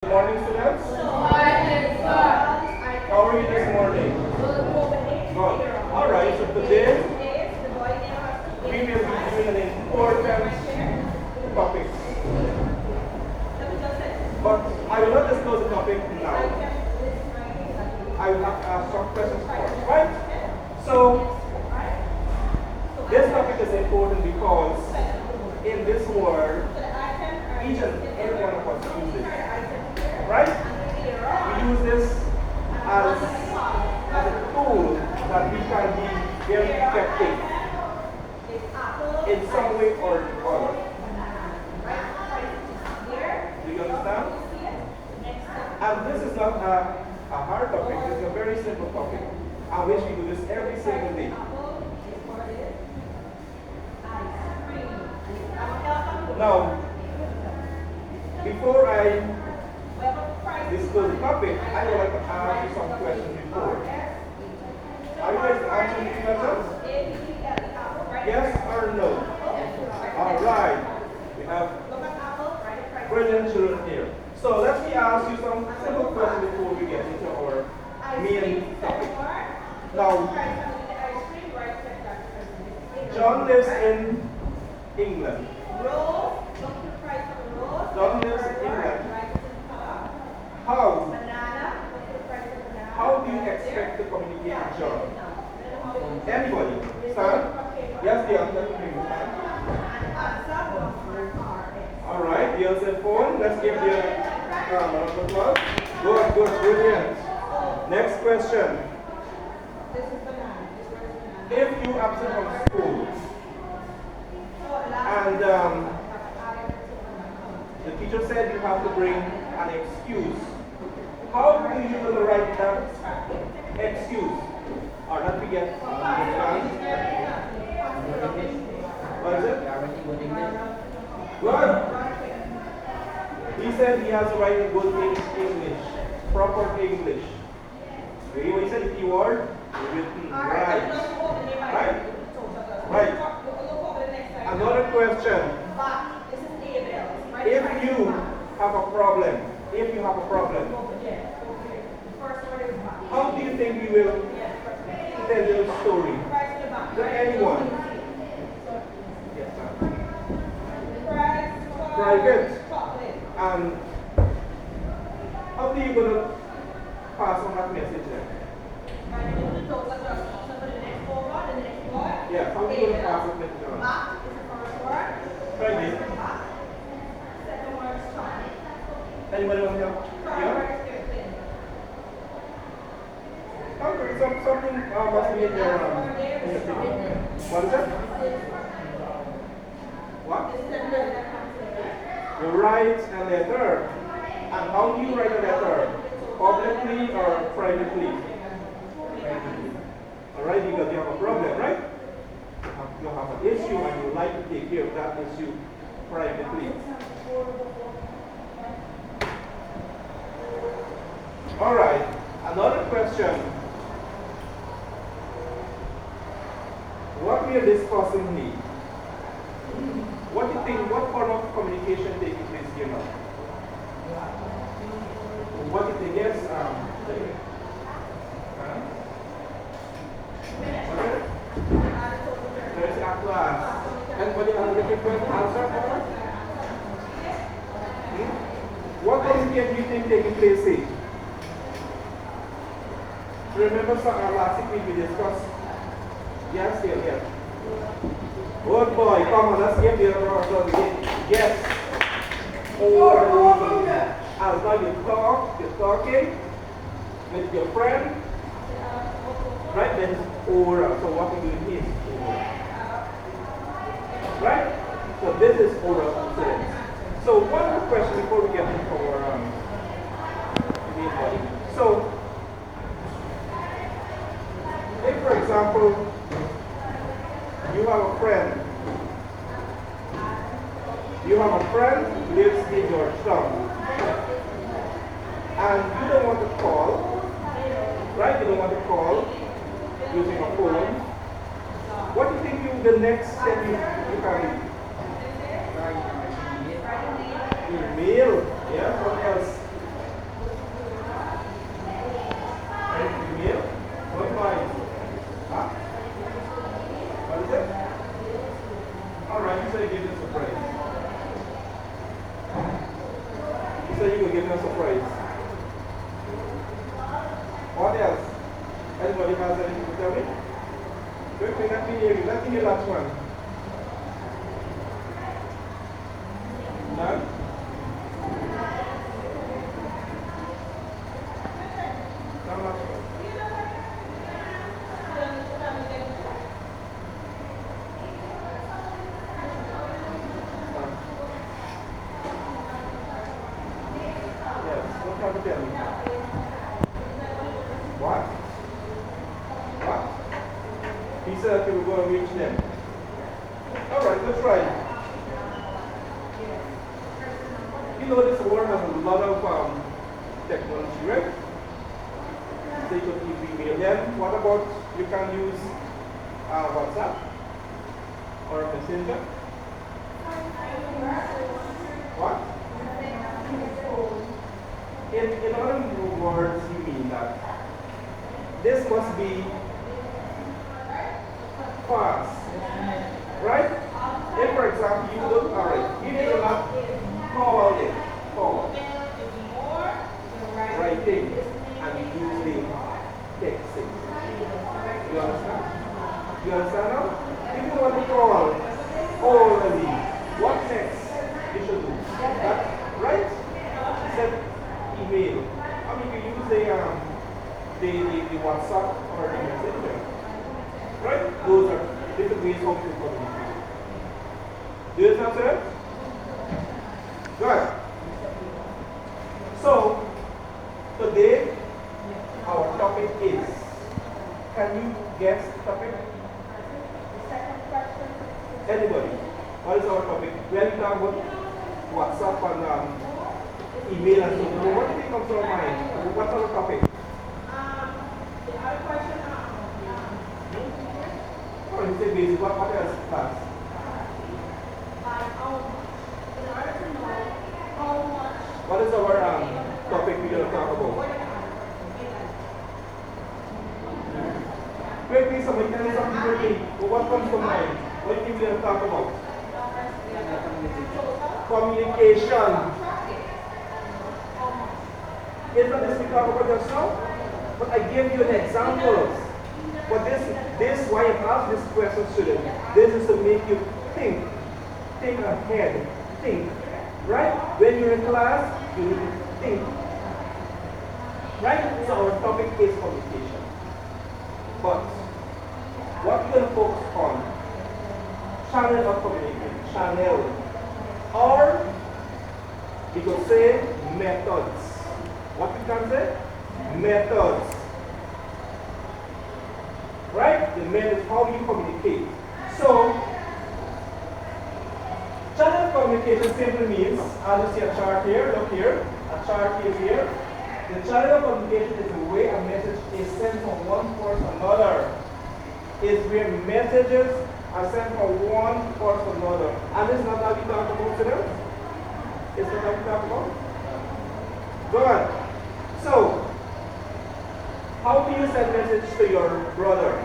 Good morning, students. How are you this morning? Good. All right. So today we will be doing an important topic, but I will not disclose the topic now. I will have to ask some questions first, right? So this topic is important because in this world, each and every one of us use this, right? We use this as a tool that we can be very effective in some way or other. Do you understand? And this is not a hard topic, it's a very simple topic. I wish we do this every single day. Now, before I discuss the topic, I would like to ask you some questions before. Are you guys answering the questions? Yes or no? Alright. We have brilliant children here. So let me ask you some simple questions before we get into our main topic. Now, John lives in England. John lives in England. How do you expect to communicate with John? Anybody? Sir? Yes, the answer to me. Alright, the answer phone. Let's give the round of applause. Good, brilliant. Next question. If you absent from school and the teacher said you have to bring an excuse, how do you will write that excuse? Or not to get what is it? Good. He said he has to write in good English, proper English. You he said the keyword written right. Right? Right. Another question. If you have a problem, how do you think you will tell your story to anyone? Yes, sir. Private. And how do you going to pass on that message then? Yeah, how do you going to pass that message on? Private. Anybody want to help? Yeah? Okay, something must be in your thinking. What is it? What? You write a letter. And how do you write a letter? Publicly or privately? Alright, because you have a problem, right? You have an issue and you would like to take care of that issue privately. Alright, another question. What we are discussing here, what do you think, what form of communication taking place here now? What do you think? Yes? There's a class. Anybody have a different answer for that? What communication do you think taking place here? Remember last week we discussed? Yes, here. Good boy, come on, let's give the other again. Yes. Or as now you're talking with your friend, right? Then aura. So what we do is aura. Right? So this is oral incidents. So one more question before we get into our main body. So if, for example, you have a friend who lives in your town, and you don't want to call, right? You don't want to call using a phone. What do you think the next step you can email? Yeah, what else? you give me a surprise. What else? Anybody has anything to tell me? Quickly, let me hear you. Let me hear that one. None? None last one. Yes, what have you tell me? What? What? He said he was going to reach them. All right, let's try it. You know this world has a lot of technology, right? So you could email them. What about you can use WhatsApp or Messenger? What? In other words, you mean that this must be fast, right? If, for example, you don't, all right, you do not call it, call, writing, and using texting. You understand? You understand now? If you want to call orally, what next you should do? That, right? Send email. I mean, you use the WhatsApp or the Messenger. Right? Those are different ways how to communicate. Do you understand, sir? Good. So, today, our topic is, can you guess the topic? Anybody? What is our topic? Well, we talk about WhatsApp and email and so on. What do you think comes to our mind? What's our topic? The other question, Or you say basic, what else, class? in order to know how much. What is our topic we're going to talk about? Quickly, somebody tell me something quickly. What comes to mind? What do you think we're going to talk about? Communication. Isn't this we talk about just now? But I gave you an example. But this why I asked this question, student. This is to make you think ahead, think. Right? When you're in class, you need to think. Right? So our topic is communication. But what we're going to focus on, channel of communication, channel. Or we could say methods. What we can say? Methods. Right? The method is how you communicate. So, channel of communication simply means, as you see a chart here, look here, a chart is here. The channel of communication is the way a message is sent from one person to another. Is where messages are sent from one person to another. And this is not how we talk about today. It's not how we talk about. Good. So, how do you send message to your brother?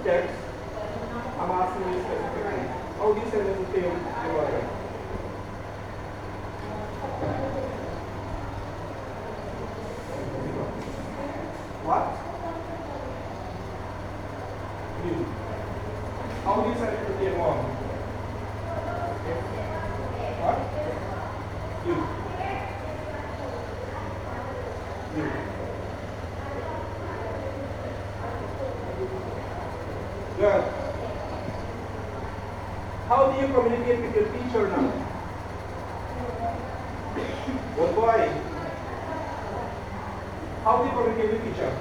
Text. I'm asking you specifically. How do you send message to your brother? What? You. How do you send it to your mom? What? You. You. Good. How do you communicate with your teacher now? Good boy. How do you communicate with teacher?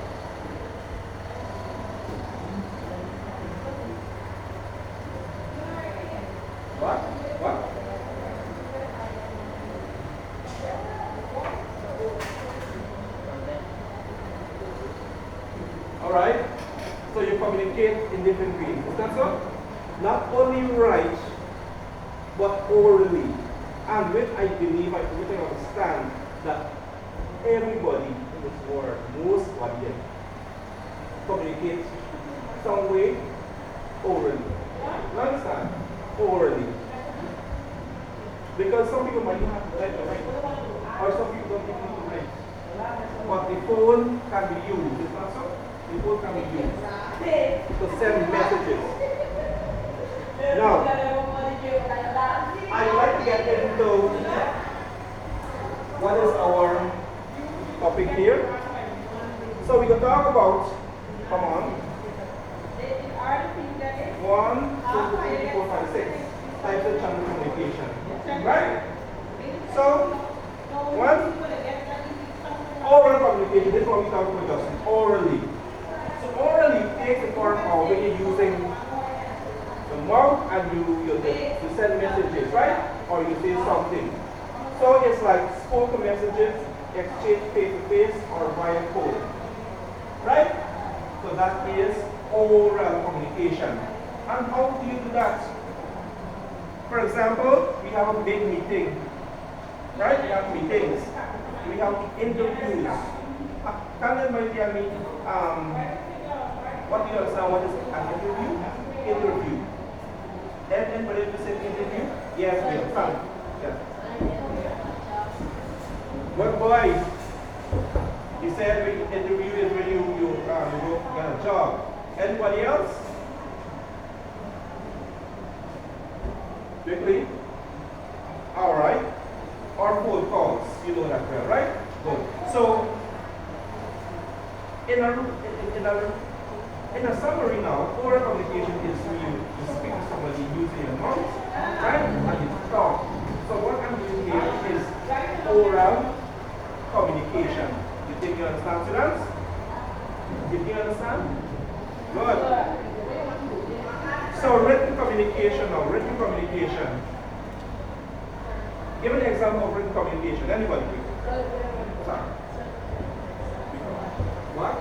What? What? Alright? So you communicate in different ways. Is that so? Not only write, but orally. And which I believe, which I understand, that everybody in this world, most body, communicates some way Orally. You understand? Orally. Because some people might not have to write the right, or some people don't even need to write. But the phone can be used, is that so? The phone can be used to send messages. Now, I'd like to get into what is our topic here. So we can talk about, come on, 1, 2, 3, 4, 5, 6 types of channel communication. Right? So, one, oral communication. This is what we talk about just orally. So orally takes the form of when you're using the mouth and you send messages, right? Or you say something. So it's like spoken messages, exchange face to face or via phone. Right? So that is oral communication. And how do you do that? For example, we have a big meeting. Right? We have meetings. We have interviews. Can anybody tell me what do you understand? What is an interview? Interview. Anybody say interview? Yes, we have. Yes. What boy? He said interview is when you get a job. Anybody else? Quickly. All right. Or phone calls. You know that well, right? Good. So, in a summary now, oral communication is when you speak to somebody using your mouth, right? And you talk. So what I'm doing here is oral communication. You think you understand, students? Did you understand? Good. So written communication now, written communication. Give an example of written communication. Anybody? Sorry. What?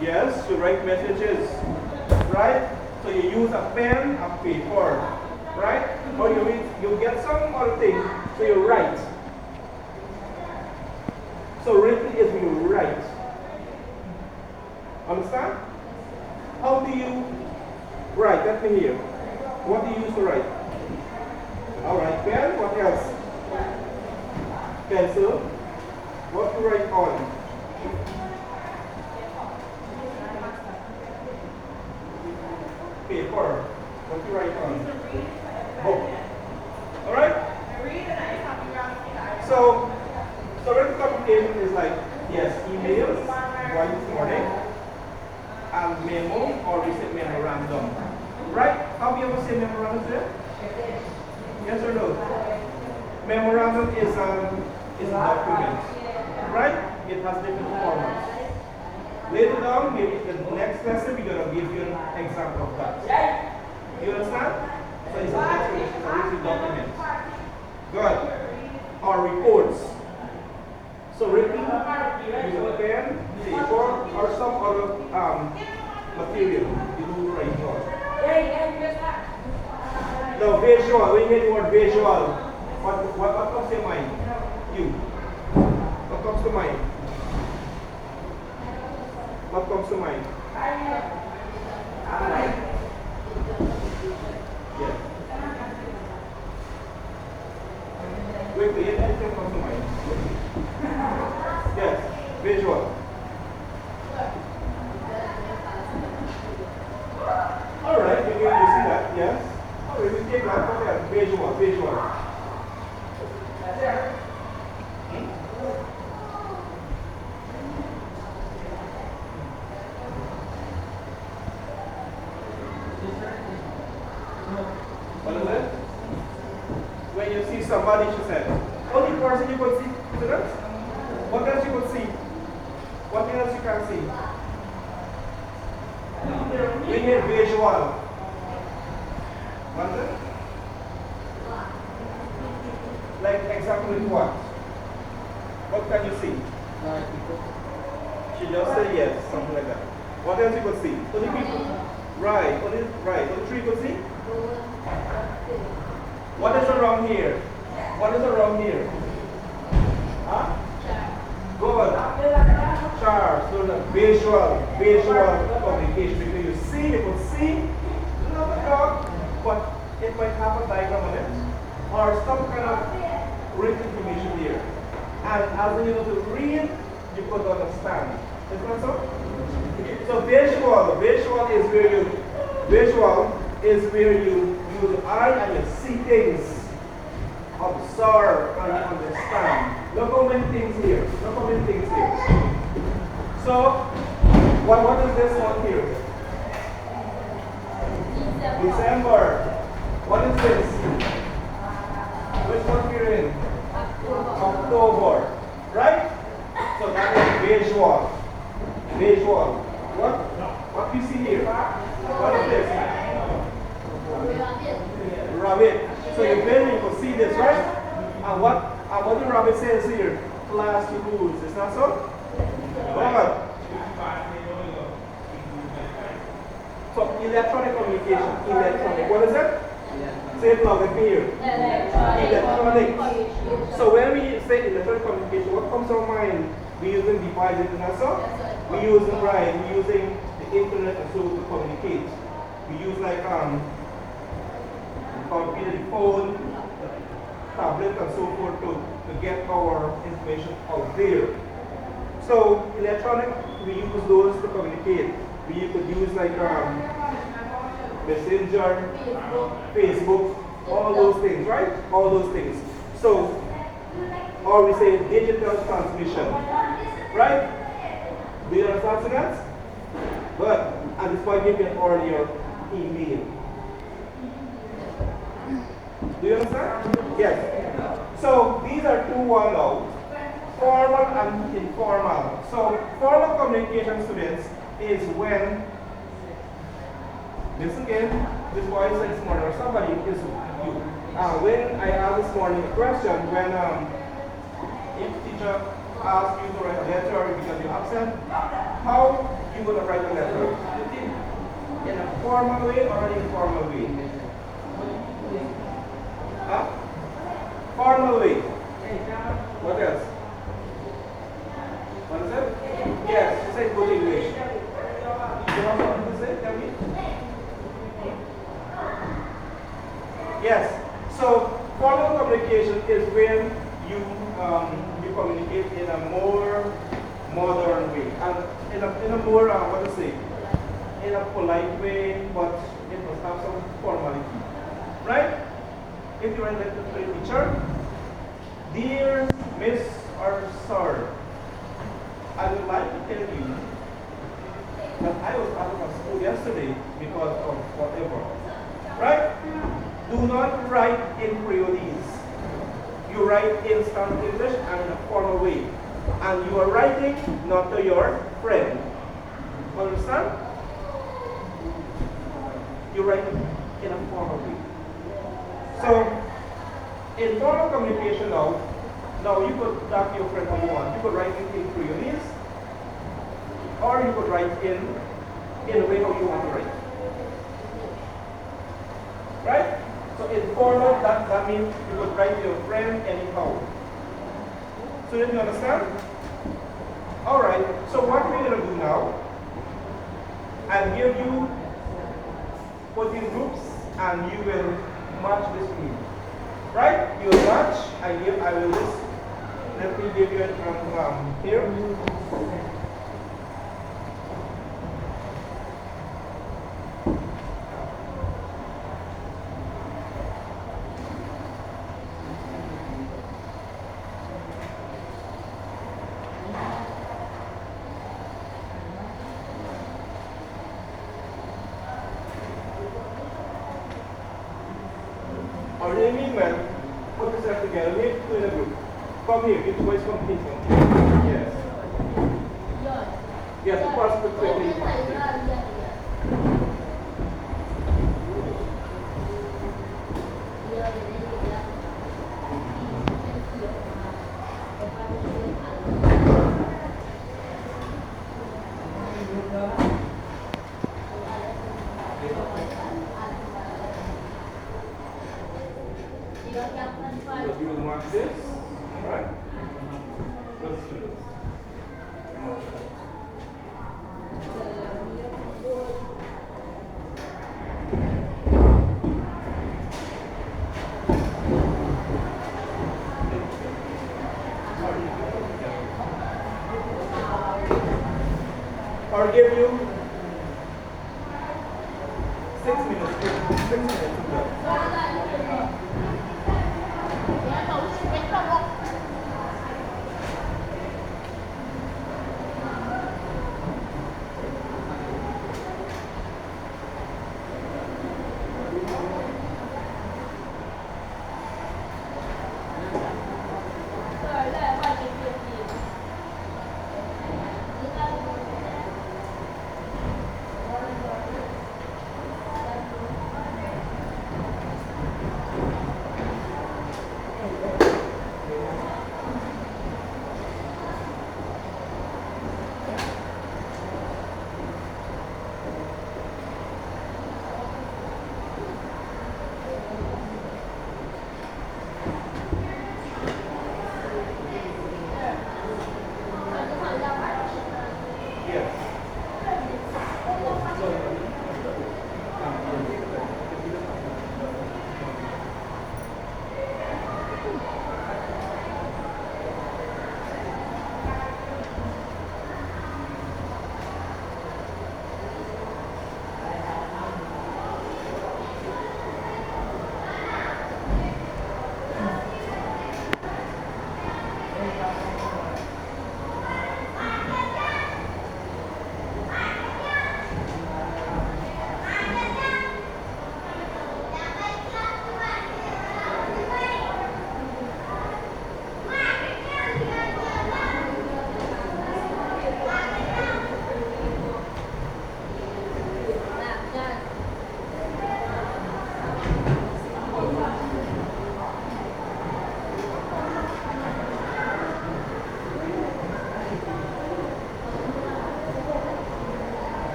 Yes, you write messages, right? So you use a pen and paper, right? Or you get some other thing, so you write. So written is when you write. Understand? How do you write? Let me hear. What do you use to write? Alright, pen, what else? Pencil. What do you write on? Paper. What do you write on? Book. Alright? So written communication is like, yes, emails, right this morning, and memo or recent memorandum. Right? Have you ever seen memorandum there? Yes or no? Memorandum is a document. Right? It has different formats. Later down, maybe in the next lesson, we're going to give you an example of that. You understand? So it's a written document. Good. Or reports. So written, using a pen, paper, or some other material you do right now. The visual, when you hear the word visual, what comes to mind? You. What comes to mind? What comes to mind? Yes. Quickly, anything comes to mind? Yes, visual. Alright, you see that, yes? Alright, we take that, okay, visual. What is it? When you see somebody, she said, only person you could see, students? What else you could see? What else you can see? We need visual. What is it? Like exactly what? What can you see? She just said yes, something like that. What else you could see? Only people. Right, only three could see? What is around here? What is around here? Huh? Good. Charles, so the visual communication, because you see, you could see, not a dog, but it might have a diagram on it, or some kind of written information here. And as you're able to read, you could understand. Is that so? So visual is where you use the eye and you see things, observe and understand. Look how many things here. Look how many things here. So what is this one here? December. What is this? Which month we're in? October. Right? So that is visual. Visual. What you see here? What is this? Rabbit. So you can see this, right? And what the rabbit says here? Class rules. Is that so? Good. So electronic communication. Electronic. What is it? Say it loud with me here. Electronic. So when we say electronic communication, what comes to our mind? We're using devices, isn't that so? We're using the internet and so to communicate. We use like computer, the phone, the tablet and so forth to get our information out there. So electronic, we use those to communicate. We could use like Messenger, Facebook, all those things, right? All those things. So, or we say digital transmission, right? Do you understand that? Good. At this point, you can order your email. Do you understand? Yes. So these are two now, formal and informal. So formal communication, students, is when, this again, this boy said this morning, or somebody is you. When I asked this morning a question, when if teacher asks you to write a letter because you're absent, how you going to write a letter? In a formal way or an informal way? Formal way. What else? What is it? Yes, say good English. You have something to say? Tell me. Yes. So formal communication is when you communicate in a more modern way, and in a more what to say, in a polite way, but it must have some formality, right? If you write a letter to a teacher, dear Miss or Sir, I would like to tell you that I was out of school yesterday because of whatever. Right? Do not write in Creolese. You write in standard English and in a formal way. And you are writing not to your friend. Understand? You write in a formal way. So, informal communication now you could talk to your friend how you want. You could write it in Creolese, or you could write in a way how you want to write. Right? So informal, that means you could write to your friend anyhow. So did you understand? Alright, so what we're going to do now, I'll give you 14 groups and you will match this group. Right? You will match, I will just, let me give you it from here. Or in email, put yourself together, make two in a group. Come here, each voice come here. Yes. Yes, the first put quickly. So you will mark this, right? Let's do this. I'll give you 6 minutes. 6 minutes to do that.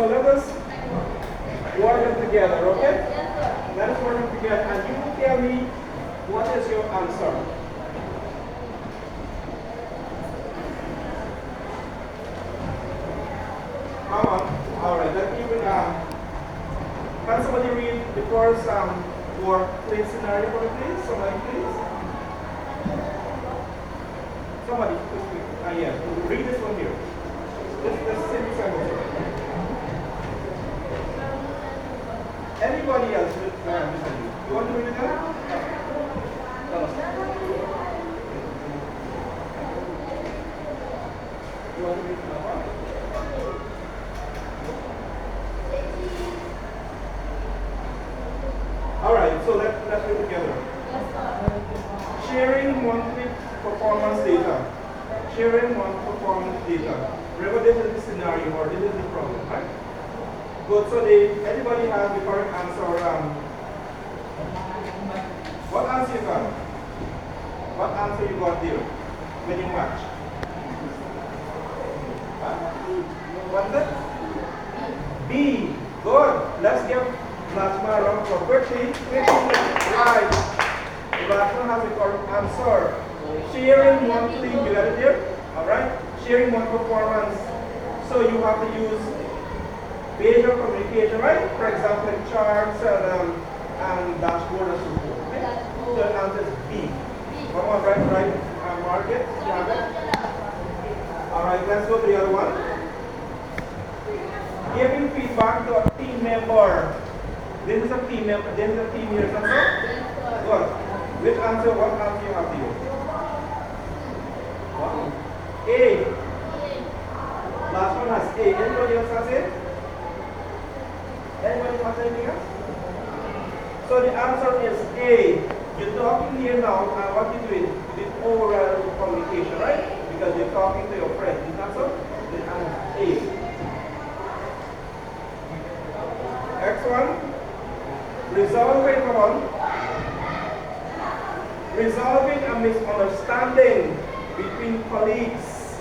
So let us work them together, okay? Let us work them together, and you will tell me what is your answer. Come on. All right. Let me can somebody read the first workplace scenario for me, please? Somebody, please. Somebody, please. Yeah. Read this one here. This simple sentence. Anybody else with you want to read it down? Tell us. You want to read it down? All right, so let's do it together. Sharing monthly performance data. Sharing monthly performance data. Remember, this is the scenario or this is the problem, right? Good, so anybody has the correct answer? What answer you got? What answer you got there when you match? Huh? What's that? B. Good. Let's give Najma a round for quickly. Right. The last one has the correct answer. Sharing monthly, you got it there? Alright? Sharing one performance. So you have to use visual communication, right? For example, charts and dashboard and so forth. Okay? So the answer is B. Come on, right, mark it. You have it? Alright, let's go to the other one. Giving feedback to a team member. This is a team member. This is a team here, answer? Good. Which answer? What answer you have here? What? A. Last one has A. Anybody else has it? Anybody has anything else? So the answer is A. You're talking here now, and what you do is you did oral communication, right? Because you're talking to your friend. Is that so? The answer is A. Next one. Resolving, come on. Resolving a misunderstanding between colleagues.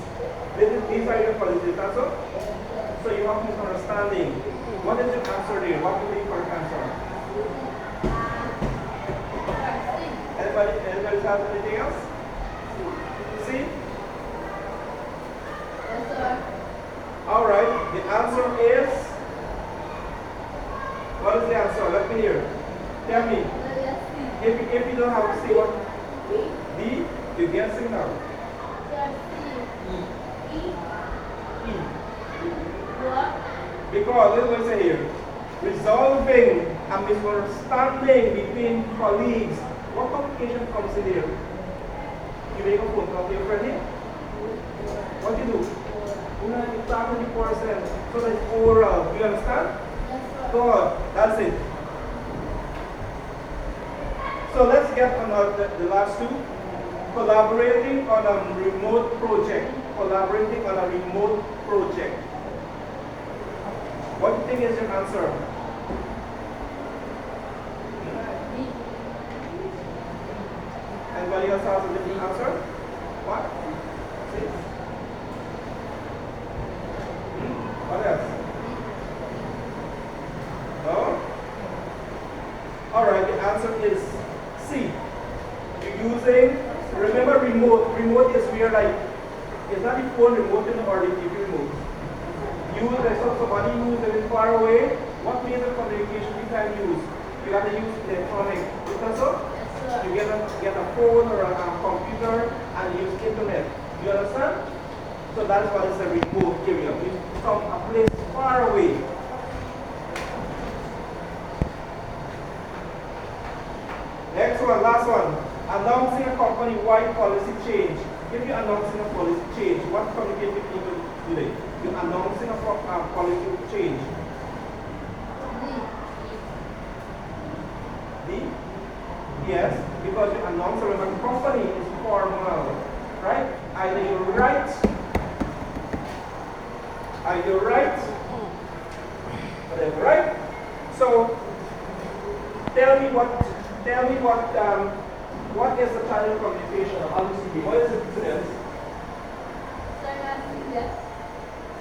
These are your colleagues, is that so? So you have misunderstanding. What is your answer there? What will be your answer? Anybody has anything else? See? Yes, sir. Alright, the answer is. What is the answer? Let me hear. Tell me. If you don't have to say what? D? You're guessing now. E. What? Because, this is what I say here. Resolving a misunderstanding between colleagues. What complication comes in here? You make a phone call to your friend here. What do you do? You talk to the person so that it's oral. Do you understand? Good. That's it. So let's get on the last two. Collaborating on a remote project. Collaborating on a remote project. What do you think is your answer? Anybody else has a different answer? What? Six? What else? No? Alright, the answer is C. You're using, remember remote. Remote is where like, it's not the phone remote or the TV remote. Somebody use it far away. What means of communication you can use? You have to use electronic. Is that so? Yes, sir. You get a phone or a computer and use internet. You understand? So that's what is a remote area. It's from a place far away. Next one, last one. Announcing a company-wide policy change. If you're announcing a policy change, what communicative people do they? You're announcing a policy change. D? Yes, because you announce when a company is formal, right? Either you're right, whatever, right? So tell me what is the channel of communication of LCD? What is it to them?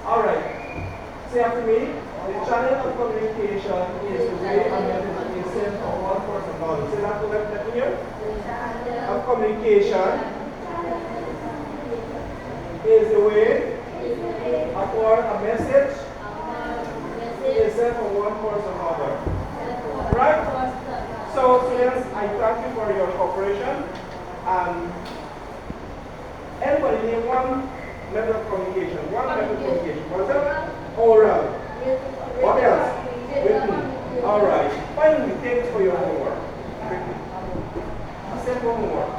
Alright. Say after me, the channel of communication is the way a message is sent from one person to another. Say that to let me hear. Of communication is the way a message is sent from one person to another. Right? So students, I thank you for your cooperation. Anybody name one method of communication? One method of communication. What's that? Oral. What else? Written. Alright. Finally, thanks for your homework. A simple homework.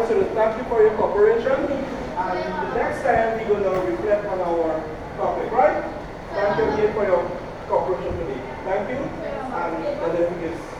Ambassador, thank you for your cooperation. And the next time we're going to reflect on our topic, right? Thank you again for your cooperation today. Thank you. And the is